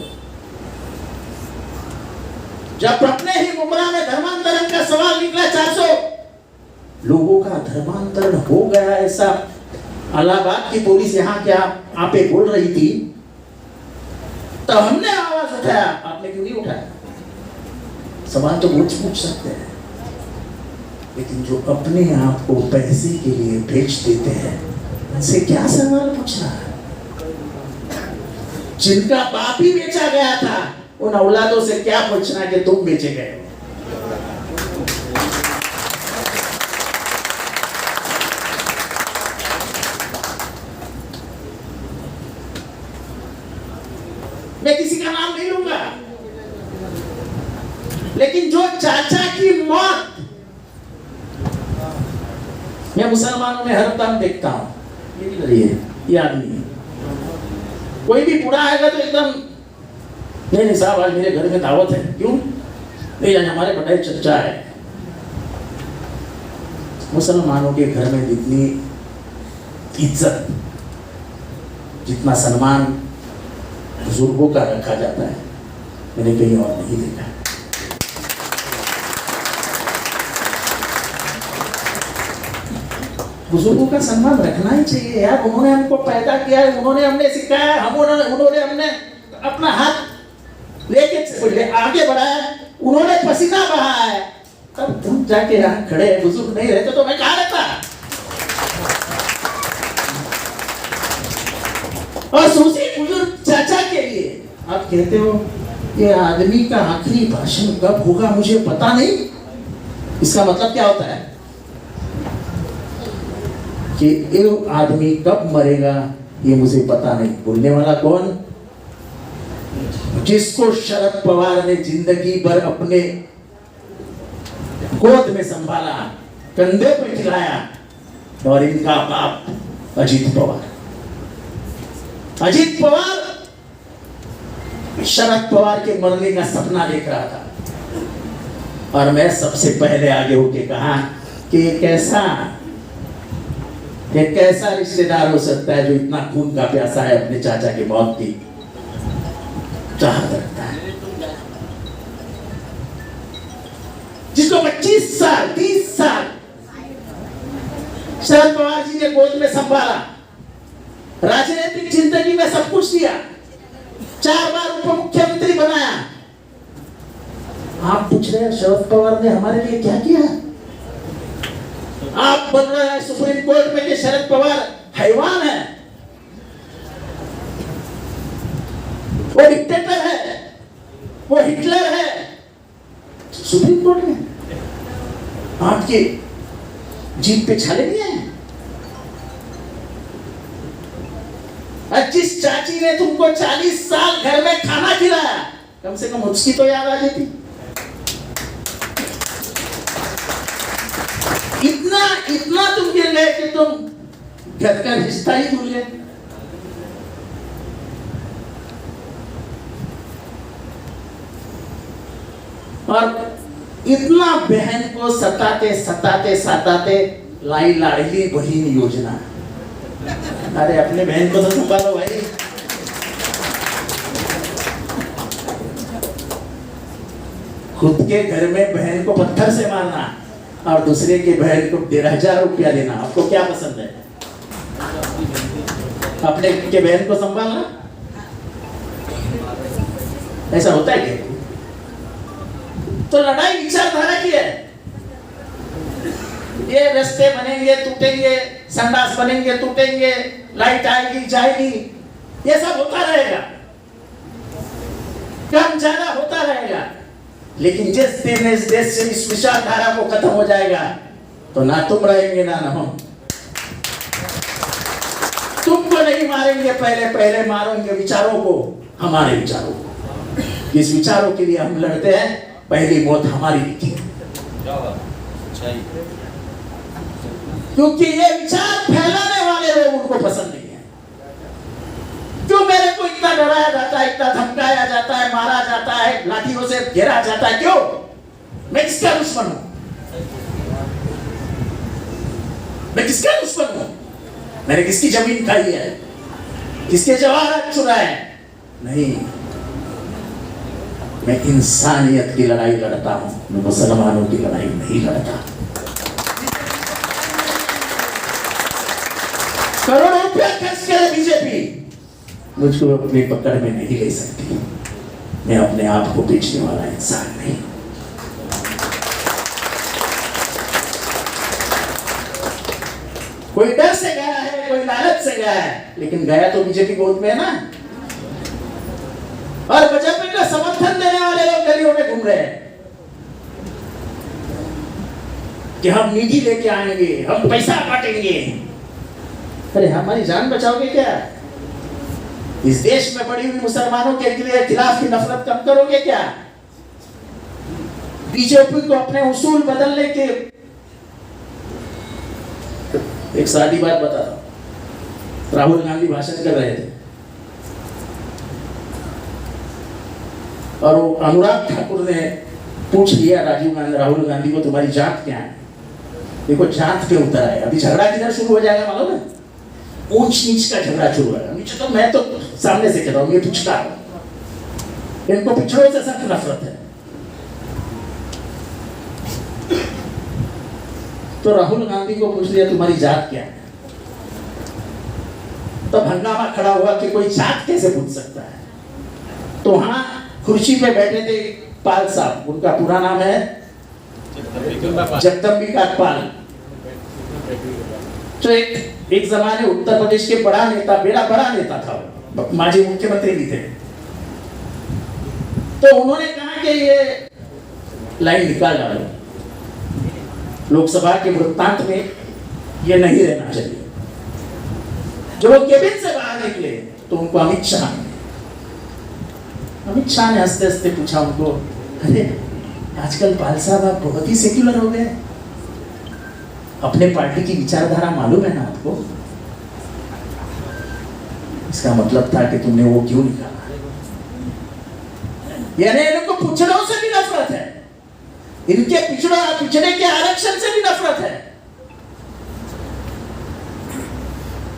जब अपने ही मुमरा में धर्मांतरण का सवाल निकला, 400 लोगों का धर्मांतरण हो गया, ऐसा इलाहाबाद की पुलिस यहाँ क्या आपे बोल रही थी, तो हमने आवाज उठाया, आपने क्यों नहीं उठाया? सवाल तो पूछ सकते हैं, लेकिन जो अपने आप को पैसे के लिए बेच देते हैं उनसे क्या सवाल पूछना है? जिनका बाप ही बेचा गया था उन औलादों से क्या पूछना कि तुम बेचे गए हो? मैं किसी का नाम नहीं लूंगा, लेकिन जो चाचा की मौत, मैं मुसलमानों में हर दम देखता हूं, ये आदमी कोई भी बुरा आएगा तो एकदम नहीं साहब आज मेरे घर में दावत है, क्यों नहीं? आज हमारे बड़े चर्चा है। मुसलमानों के घर में जितनी इज्जत, जितना सम्मान बुजुर्गों का रखा जाता है, मैंने कहीं और नहीं देखा। बुजुर्गों का सम्मान रखना ही चाहिए यार। उन्होंने हमको पैदा किया है, उन्होंने हमने सिखाया, उन्होंने हमने अपना हाथ लेके आगे बढ़ाया, उन्होंने पसीना बहाया है, तब तुम जाके यहाँ खड़े। बुजुर्ग नहीं रहते तो मैं कहाँ रहता? और उसी बुजुर्ग चाचा के लिए आप कहते हो ये आदमी का आखिरी भाषण कब होगा मुझे पता नहीं। इसका मतलब क्या होता है कि ये आदमी कब मरेगा ये मुझे पता नहीं। बोलने वाला कौन? जिसको शरद पवार ने जिंदगी भर अपने गोद में संभाला, कंधे पे खिलाया, और इनका बाप अजीत पवार। अजीत पवार शरद पवार के मरने का सपना देख रहा था, और मैं सबसे पहले आगे होके कहा कि ये कैसा रिश्तेदार हो सकता है जो इतना खून का प्यासा है, अपने चाचा की मौत की चाहत रखता है, जिसको 25 साल 30 साल शरद पवार जी ने गोद में संभाला, राजनीतिक जिंदगी में सब कुछ दिया, 4 बार उप मुख्यमंत्री बनाया। आप पूछ रहे हैं शरद पवार ने हमारे लिए क्या किया? आप बोल रहे हैं सुप्रीम कोर्ट में कि शरद पवार हैवान है, वो डिक्टेटर है। वो हिटलर है। सुप्रीम कोर्ट में आपके जीप पे छाले नहीं आए? जिस चाची ने तुमको 40 साल घर में खाना खिलाया, कम से कम उसकी तो याद आ जाती। इतना तुम गिर गए कि तुम घर का रिश्ता ही भूल गए। और इतना बहन को सताते लाई लाडली बहन योजना। अरे अपने बहन को तो संभालो भाई। खुद के घर में बहन को पत्थर से मारना और दूसरे के बहन को 1,500 रुपया देना, आपको क्या पसंद है? अपने के बहन को संभालना? ऐसा होता है क्या? तो लड़ाई विचारधारा की है। ये रास्ते बनेंगे टूटेंगे, संडास बनेंगे टूटेंगे, लाइट आएगी जाएगी, ये सब होता रहेगा, कम ज्यादा होता रहेगा। लेकिन जिस दिन इस देश से इस विचारधारा को खत्म हो जाएगा तो ना तुम रहेंगे ना हम। तुमको नहीं मारेंगे, पहले मारेंगे विचारों को, हमारे विचारों को। इस विचारों के लिए हम लड़ते हैं, पहली मौत हमारी थी। क्योंकि ये विचार फैलाने वाले लोग उनको पसंद नहीं है। क्यों मेरे को इतना डराया जाता है, इतना धमकाया जाता है, मारा जाता है, लाठियों से घेरा जाता है? क्यों? मैं किसका दुश्मन हूं? मैं किसका दुश्मन हूं? मैंने किसकी जमीन खाई है, किसके जवाहरात चुराए हैं? नहीं, मैं इंसानियत की लड़ाई लड़ता हूं, मैं मुसलमानों की लड़ाई नहीं लड़ता। करोड़ों रुपया खर्च करे बीजेपी, मुझको अपनी पकड़ में नहीं ले सकती। मैं अपने आप को बेचने वाला इंसान नहीं। कोई डर से गया है, कोई लालच से गया है, लेकिन गया तो बीजेपी गोद में है ना। और बीजेपी का समर्थन देने वाले लोग गलियों में घूम रहे हैं कि हम निधि लेके आएंगे, हम पैसा बांटेंगे। अरे हमारी जान बचाओगे क्या? इस देश में पड़ी हुई मुसलमानों के खिलाफ की नफरत कम करोगे क्या? बीजेपी को अपने उसूल बदलने के। एक सादी बात बता रहा हूं। राहुल गांधी भाषण कर रहे थे और वो अनुराग ठाकुर ने पूछ लिया राहुल गांधी को, तुम्हारी जात क्या है? देखो जात पे उतर आए। अभी झगड़ा किधर शुरू हो जाएगा मालूम है? ऊंच नीच का झगड़ा शुरू होगा। नीचे तो मैं तो सामने से कह रहा हूं, ये पिछड़ा, इनको पिछड़ों से सख्त नफरत है। तो राहुल गांधी को पूछ लिया तुम्हारी जात क्या है? तो हंगामा खड़ा हुआ कि कोई जात कैसे पूछ सकता है। तो वहां कुर्सी पे बैठे थे पाल साहब, उनका पूरा नाम है जगदम्बिका पाल, जो एक जमाने उत्तर प्रदेश के बड़ा नेता था, माजी मुख्यमंत्री भी थे। तो उन्होंने कहा कि ये लाइन निकाल डालो, लोकसभा के वृत्तांत में ये नहीं रहना चाहिए। जब वो केबिन से बाहर निकले तो उनको अमित शाह ने हंसते हंसते पूछा उनको, अरे आजकल पाल साहब आप बहुत ही सेक्युलर हो गए, अपने पार्टी की विचारधारा मालूम है ना आपको? इसका मतलब था कि तुमने वो क्यों निकाला? यानी इनको पिछड़ों से भी नफरत है, इनके पिछड़े के आरक्षण से भी नफरत है।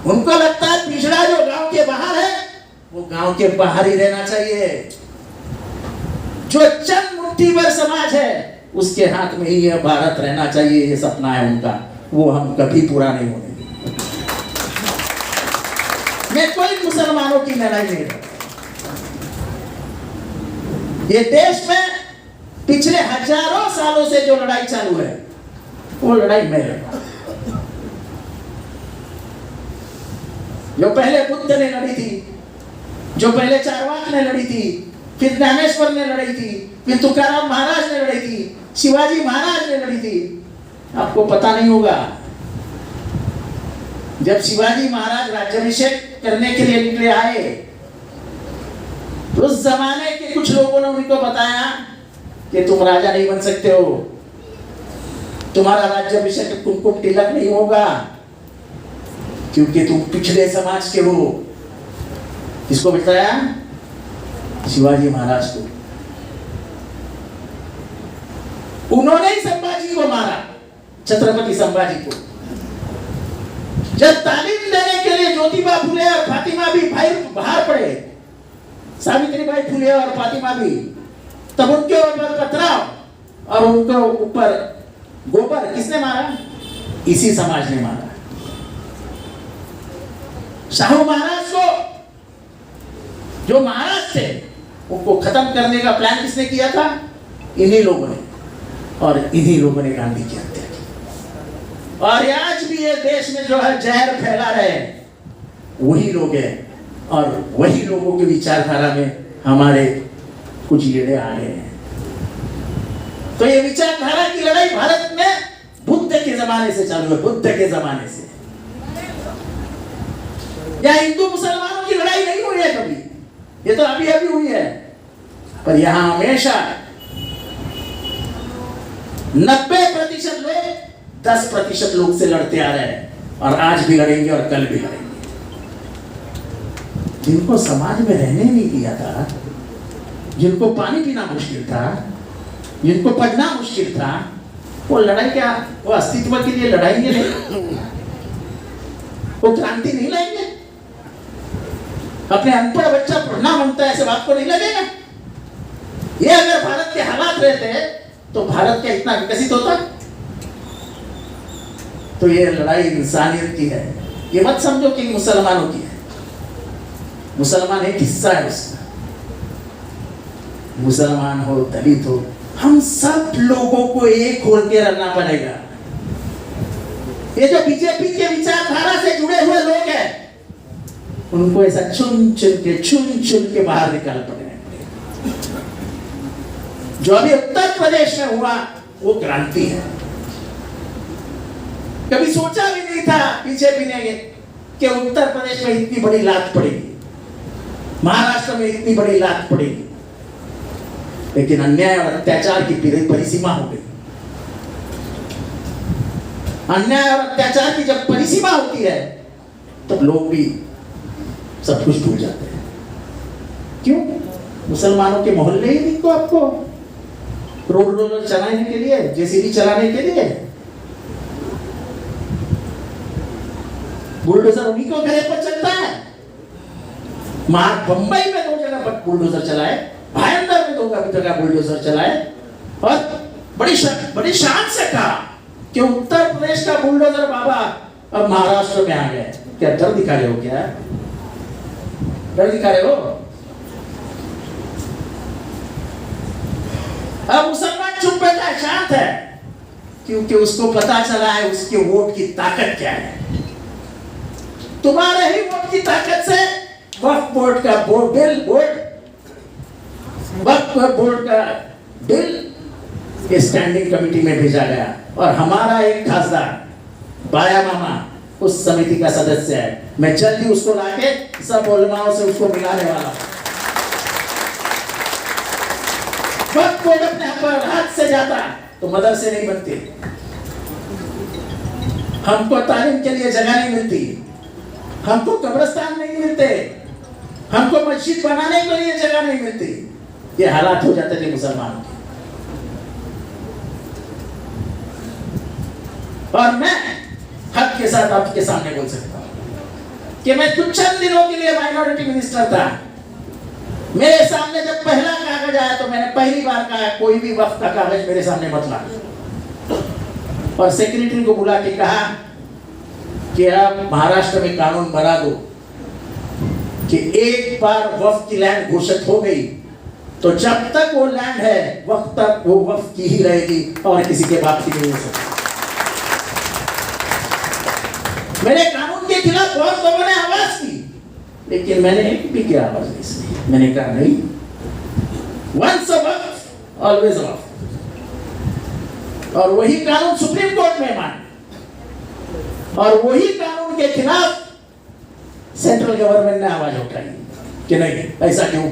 उनको लगता है पिछड़ा जो गांव के बाहर है वो गांव के बाहर ही रहना चाहिए। जो चंद मुट्ठी भर समाज है उसके हाथ में ही यह भारत रहना चाहिए, ये सपना है उनका, वो हम कभी पूरा नहीं होने देंगे। मैं कोई मुसलमानों की लड़ाई नहीं लड़ रहा। ये देश में पिछले हजारों सालों से जो लड़ाई चालू है वो लड़ाई मैं लड़ रहा हूं। जो पहले बुद्ध ने लड़ी थी, जो पहले चारवाक ने लड़ी थी, फिर ज्ञानेश्वर ने लड़ी थी, फिर तुकाराम महाराज ने लड़ी थी, शिवाजी महाराज ने लड़ी थी। आपको पता नहीं होगा, जब शिवाजी महाराज राज्याभिषेक करने के लिए निकले आए, उस जमाने के कुछ लोगों ने उनको बताया कि तुम राजा नहीं बन सकते हो, तुम्हारा राज्याभिषेक कुमकुम तिलक नहीं होगा, क्योंकि तुम पिछड़े समाज के हो। किसको बताया? शिवाजी महाराज को। उन्होंने ही संभाजी को मारा, छत्रपति संभाजी को। जब तालीम देने के लिए ज्योतिबा फुले और फातिमा भी बाहर पड़े, सावित्रीबाई फुले और फातिमा भी, तब उनके ऊपर पथराव और उनके ऊपर गोबर किसने मारा? इसी समाज ने मारा। शाहू महाराज को, जो महाराज थे, उनको खत्म करने का प्लान किसने किया था? इन्हीं लोगों ने, और इन्हीं लोगों ने गांधी की हत्या की। और आज भी ये देश में जो है जहर फैला रहे हैं, वही लोग हैं, और वही लोगों के विचारधारा में हमारे कुछ लीडर आ गए हैं। तो ये विचारधारा की लड़ाई भारत में बुद्ध के जमाने से चालू है, बुद्ध के जमाने से। या हिंदू मुसलमानों की लड़ाई नहीं हुई है कभी, ये तो अभी अभी हुई है। पर यहां हमेशा 90% लोग 10% लोग से लड़ते आ रहे हैं, और आज भी लड़ेंगे और कल भी लड़ेंगे। जिनको समाज में रहने नहीं दिया था, जिनको पानी पीना मुश्किल था, जिनको पढ़ना मुश्किल था, वो लड़ाई क्या, वो अस्तित्व के लिए लड़ाएंगे नहीं? वो क्रांति नहीं लाएंगे? अपने अनपढ़ बच्चा पढ़ना मांगता है, ऐसे बात को नहीं लगेगा? ये अगर भारत के हालात रहते तो भारत क्या इतना विकसित होता? तो ये लड़ाई इंसानियत की है। ये मत समझो कि मुसलमानों की है। मुसलमान एक हिस्सा है उसका। मुसलमान हो, दलित हो, हम सब लोगों को एक होल के रहना पड़ेगा। ये जो बीजेपी के विचारधारा से जुड़े हुए लोग हैं, उनको ऐसा चुन चुन के बाहर निकाल पड़ेगा। जो अभी उत्तर प्रदेश में हुआ वो क्रांति है। कभी सोचा भी नहीं था बीजेपी ने कि उत्तर प्रदेश में इतनी बड़ी लात पड़ेगी, महाराष्ट्र में इतनी बड़ी लात पड़ेगी। लेकिन अन्याय और अत्याचार की परिसीमा हो गई। अन्याय और अत्याचार की जब परिसीमा होती है, तब लोग भी सब कुछ भूल जाते हैं। क्यों? मुसलमानों के मोहल्ले ही नहीं को आपको रोड रोलर चलाने के लिए, जेसीबी चलाने के लिए, बुलडोजर उन्हीं को घरे पर चलता है। बंबई में 2 जगह पर बुलडोजर चलाए, भायंदर में 2 जगह बुलडोजर चलाए, और बड़ी शान से कहा कि उत्तर प्रदेश का बुलडोजर बाबा अब महाराष्ट्र में आ गए। क्या डर दिखा रहे हो? क्या डर दिखा रहे हो? अब मुसलमान चुप बैठा है, शांत है, क्योंकि उसको पता चला है उसके वोट की ताकत क्या है। तुम्हारे ही वोट की ताकत से वक्फ बोर्ड का बिल स्टैंडिंग कमेटी में भेजा गया, और हमारा एक खासदार बाया मामा उस समिति का सदस्य है। मैं जल्दी उसको लाके सब उलमाओं से उसको मिलाने वाला हूं। वक्त बोर्ड अपने हाथ से जाता तो मदरसे नहीं बनते, हमको तालीम के लिए जगह नहीं मिलती, हमको कब्रिस्तान नहीं मिलते, हमको मस्जिद बनाने के लिए जगह नहीं मिलती। ये हालात हो जाते थे मुसलमानों के। और मैं हक के साथ आपके सामने बोल सकता हूं कि मैं कुछ चंद दिनों के लिए माइनॉरिटी मिनिस्टर था। मेरे सामने जब पहला कागज आया तो मैंने पहली बार कहा कोई भी वक्त का कागज मेरे सामने मत ला, और सेक्रेटरी को बुला के कहा कि आप महाराष्ट्र में कानून बना दो कि एक बार वक्फ की लैंड घोषित हो गई तो जब तक वो लैंड है वक्त तक वो वक्फ की ही रहेगी और किसी के बाप की नहीं हो सकती। मेरे कानून के खिलाफ बहुत लोगों ने आवाज की, लेकिन मैंने एक भी की आवाज नहीं सुनी। मैंने कहा नहीं, वंस अ वक्फ ऑलवेज वक्फ। और वही कानून सुप्रीम कोर्ट में माने, और वही कानून के खिलाफ सेंट्रल गवर्नमेंट ने आवाज उठाई कि नहीं, ऐसा क्यों,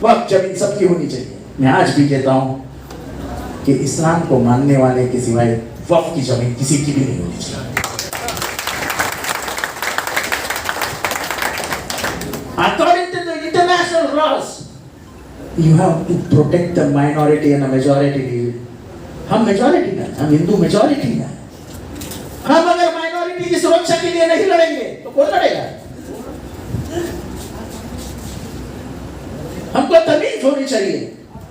वक्त जमीन सबकी होनी चाहिए। मैं आज भी कहता हूं कि इस्लाम को मानने वाले के सिवाय वक्त की जमीन किसी की भी नहीं होनी चाहिए। According to the international laws, you have to protect the minority and the majority. हम मेजॉरिटी में, हम हिंदू मेजॉरिटी में, हम अगर माइनॉरिटी की सुरक्षा के लिए नहीं लड़ेंगे तो कौन लड़ेगा? हमको तमीज होनी चाहिए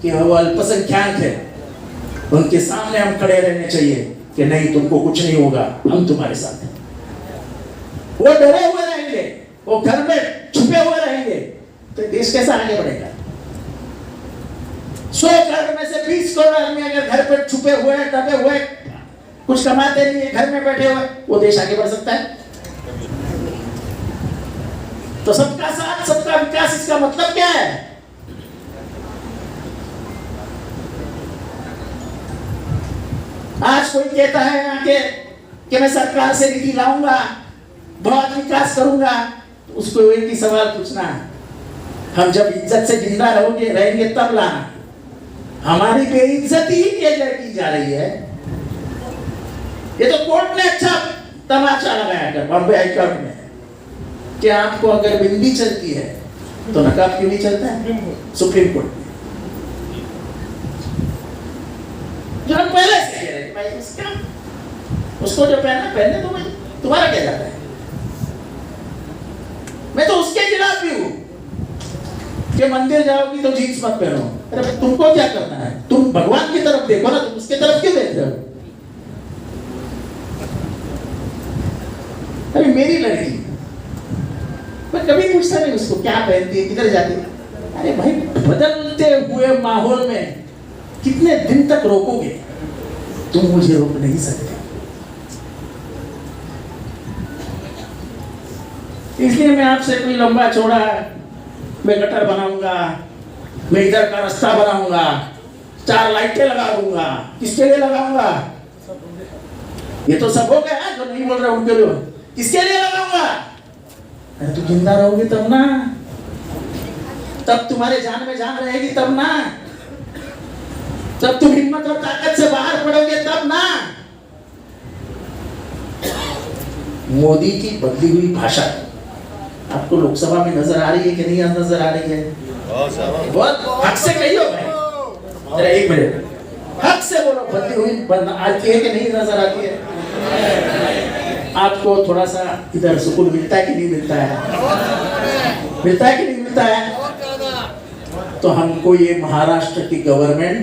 कि वो अल्पसंख्यक है, उनके सामने हम खड़े रहने चाहिए कि नहीं, तुमको कुछ नहीं होगा, हम तुम्हारे साथ हैं। वो डरे हुए रहेंगे, वो घर में छुपे हुए रहेंगे, तो देश कैसा आगे बढ़ेगा? 100 करोड़ में से 20 करोड़ आदमी अगर घर पर छुपे हुए हैं, दबे हुए, कुछ कमाते नहीं है, घर में बैठे हुए, वो देश आगे बढ़ सकता है? तो सबका साथ सबका विकास, इसका मतलब क्या है? आज कोई कहता है यहाँ के कि मैं सरकार से निधि लाऊंगा, बहुत विकास करूंगा, तो उसको एक ही सवाल पूछना है, हम जब इज्जत से जिंदा रहेंगे तब लाना। हमारी बेइज्जती ही की जा रही है। ये तो कोर्ट ने अच्छा तमाचा लगाया कर, बॉम्बे हाई कोर्ट में, कि आपको अगर बिंदी चलती है तो नकाब क्यों नहीं चलता है? सुप्रीम कोर्ट में जो हम पहले से कह रहे हैं, भाई उसको जो पहनने तो भाई, तुम्हारा क्या जाता है? मैं तो उसके खिलाफ भी हूं कि मंदिर जाओगी तो जीन्स मत पहनो। अरे भाई, तुमको क्या करना है? तुम भगवान की तरफ देखो ना, तुम उसके तरफ क्यों देख रहे हो? अरे मेरी लड़की, मैं कभी पूछता नहीं उसको क्या पहनती है, किधर जाती है। अरे भाई, बदलते हुए माहौल में कितने दिन तक रोकोगे? तुम मुझे रोक नहीं सकते। इसलिए मैं आपसे कोई लंबा चौड़ा, मैं गटर बनाऊंगा, मैं इधर का रास्ता बनाऊंगा, 4 लाइटें लगा दूंगा, किसके लिए लगाऊंगा? ये तो सब हो गया, जो नहीं बोल रहे उनके लिए। किसके लिए लगाऊंगा? अरे तू जिंदा रहोगे तब ना, तब तुम्हारे जान में जान रहेगी तब ना, तब तुम हिम्मत और ताकत से बाहर पड़ोगे तब ना। मोदी की बदली हुई भाषा आपको लोकसभा में नजर आ रही है कि नहीं नजर आ रही है? बहुत हक से कहियो भाई, अरे एक मिनट, हक से बोलो, बदली हुई आती है कि नहीं नजर आती है? आपको थोड़ा सा इधर सुकून मिलता है कि नहीं मिलता है? मिलता है कि नहीं मिलता है? तो हमको ये महाराष्ट्र की गवर्नमेंट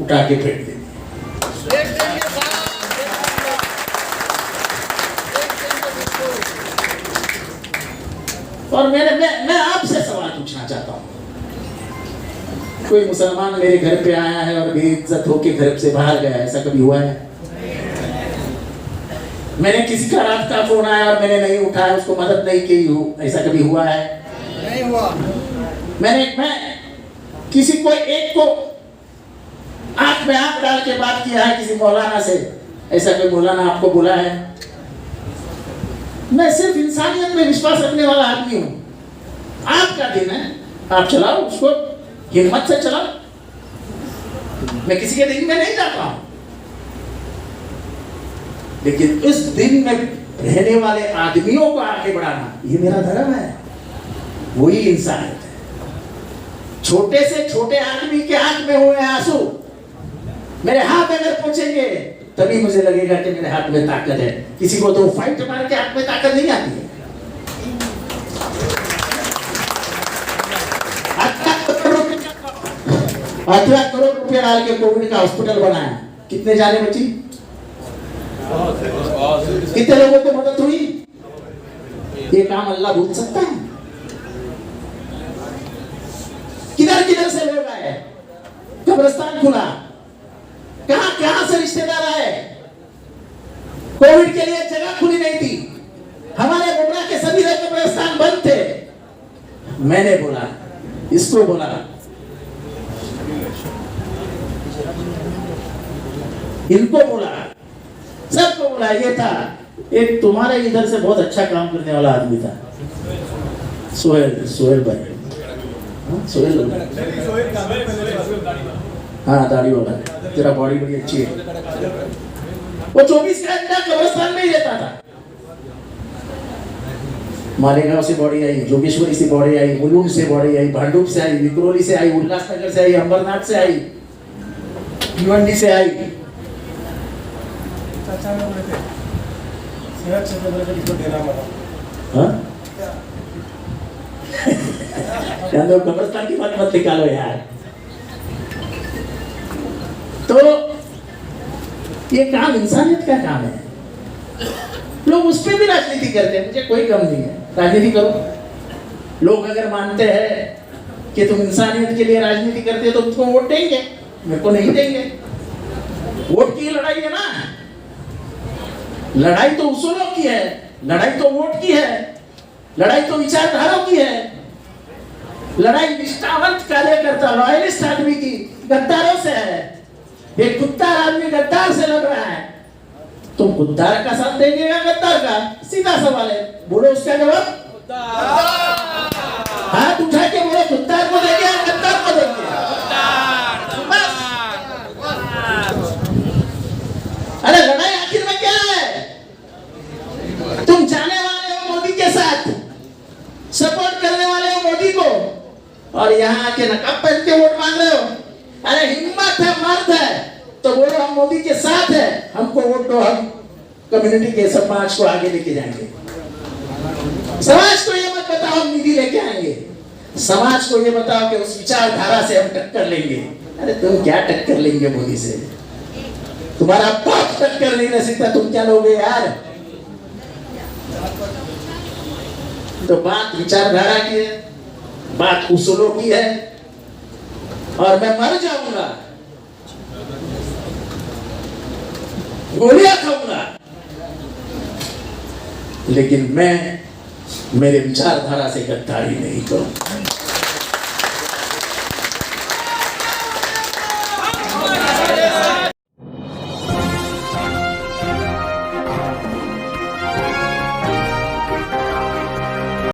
उठा के फेंक देगी। और मैं आपसे सवाल पूछना चाहता हूं, कोई मुसलमान मेरे घर पे आया है और बेइज्जत होके घर से बाहर गया, ऐसा कभी हुआ है? मैंने किसी का रात का फोन आया और मैंने नहीं उठाया, उसको मदद नहीं की हो, ऐसा कभी हुआ है? नहीं हुआ। मैं किसी को एक को आंख में आंख डाल के बात किया है किसी मौलाना से, ऐसा कोई मौलाना आपको बुला है? मैं सिर्फ इंसानियत में विश्वास रखने वाला आदमी हूं। आपका दिन है, आप चलाओ उसको, हिम्मत से चलाओ। मैं किसी के दिन में नहीं जाता हूं, लेकिन इस दिन में रहने वाले आदमियों को आगे बढ़ाना, ये मेरा धर्म है, वही इंसानियत है। छोटे से छोटे आदमी के आंख में हुए आंसू मेरे हाथ अगर पहुंचेंगे तभी मुझे लगेगा कि मेरे हाथ में ताकत है। किसी को तो फाइट मार के हाथ में ताकत नहीं आती है। 18 करोड़ रुपए डाल के कोविड का हॉस्पिटल बनाया, कितने जाने बची? कितने लोगों को मदद हुई? ये काम अल्लाह भूल सकता है? किधर किधर से लोग आए, कब्रिस्तान खुला, कहां से रिश्तेदार आए। कोविड के लिए जगह खुली नहीं थी, हमारे बुमरा के सभी कब्रिस्तान बंद थे। मैंने बोला, इसको बोला इनको बोला, सबको बोला। ये था एक तुम्हारे इधर से बहुत अच्छा काम करने वाला आदमी था, सोहेल भाई। हाँ, सोहेल हाँ, दाढ़ी वाला। तेरा बॉडी बड़ी अच्छी है। वो 24 घंटा कब्रिस्तान में ही रहता था। मालेगांव से बॉडी आई, जोगेश्वरी से बॉडी आई, मुलुंड से बॉडी आई, भांडुप से आई, विक्रोली से आई, उल्लासनगर से आई, अंबरनाथ से आई, भिवंडी से आई। कब्रिस्तान की बात मत निकालो यार। तो ये काम इंसानियत का काम है। लोग उस पर भी राजनीति करते हैं, मुझे कोई गम नहीं है, राजनीति करो। लोग अगर मानते हैं कि तुम इंसानियत के लिए राजनीति करते हो तो तुमको वोट देंगे, मेरे को नहीं देंगे। वोट की लड़ाई है ना, लड़ाई तो उसूलों की है, लड़ाई तो वोट की है, लड़ाई तो विचारधाराओं की है, लड़ाई निष्ठावंत कार्यकर्ता लॉयलिस्ट आदमी की गद्दारों से है। एक कुत्तार आदमी गद्दार से लड़ रहा है, तुम कुत्तार का साथ देंगे या गद्दार का? सीधा सवाल है, बोलो उसका जवाब। हाथ उठा के बोलो, कुत्तार को देंगे या गद्दार को देंगे? अरे लड़ाई आखिर में क्या है? तुम जाने वाले हो मोदी के साथ, सपोर्ट करने वाले हो मोदी को, और यहाँ आके नकाब पहन के वोट मांग रहे हो। अरे हिम्मत है, मर्द है तो बोलो हम मोदी के साथ है, हमको वोट दो, हम कम्युनिटी के समाज को आगे लेके जाएंगे। समाज को ये मत बताओ हम निधि लेके आएंगे, समाज को ये बताओ कि उस विचारधारा से हम टक्कर लेंगे। अरे तुम क्या टक्कर लेंगे मोदी से? तुम्हारा बाप टक्कर नहीं ले सकता, तुम क्या लोगे यार? तो बात विचारधारा की है, बात उसूलों की है, और मैं मर जाऊंगा, गोलियां खाऊंगा, लेकिन मैं मेरे विचारधारा से गद्दारी नहीं करूंगा।